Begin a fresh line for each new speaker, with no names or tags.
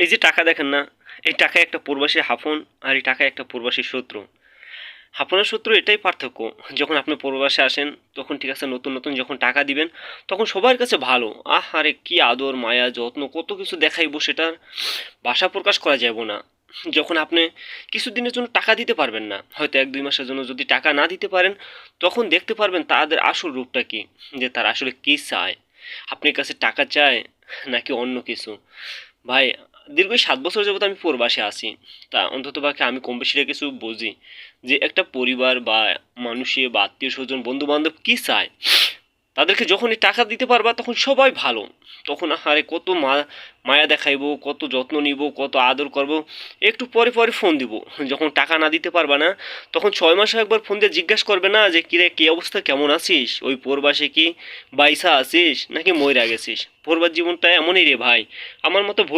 এই যে টাকা দেখেন না, এই টাকা একটা প্রবাসীর হাফন আর এই টাকা একটা প্রবাসীর শত্রু। হাফনের শত্রু এটাই পার্থক্য, যখন আপনি প্রবাসে আসেন তখন ঠিক আছে নতুন নতুন যখন টাকা দিবেন তখন সবার কাছে ভালো, আরে কি আদর মায়া যত্ন কত কিছু দেখাইবো সেটার ভাষা প্রকাশ করা যাবে না। যখন আপনি কিছুদিনের জন্য টাকা দিতে পারবেন না, হয়তো 1-2 মাসের জন্য যদি টাকা না দিতে পারেন, তখন দেখতে পারবেন তাদের আসল রূপটা কি, যে তারা আসলে কী চায়। আপনার কাছে টাকা চায় নাকি অন্য কিছু। ভাই, দীর্ঘ 7 বছর যাবত আমি প্রবাসে আছি। তা অন্ততপক্ষে আমি কম বেশিটা কিছু বুঝি যে একটা পরিবার বা মানুষে বা আত্মীয় স্বজন বন্ধু বান্ধব কী চায়। তাদেরকে যখনই টাকা দিতে পারবা তখন সবাই ভালো। তখন আহারে কত মায়া দেখাইবো, কত যত্ন নিব, কত আদর করব। একটু পরে পরে ফোন দিব। যখন টাকা না দিতে পারবা না তখন 6 মাসে একবার ফোন দিয়ে জিজ্ঞাসা করবে না যে কিরে কী অবস্থা, কেমন আছিস, ওই প্রবাসে কি বাইসা আছিস নাকি মইরা গেছিস। প্রবাস জীবনটা এমনই রে ভাই, আমার মতো ভুল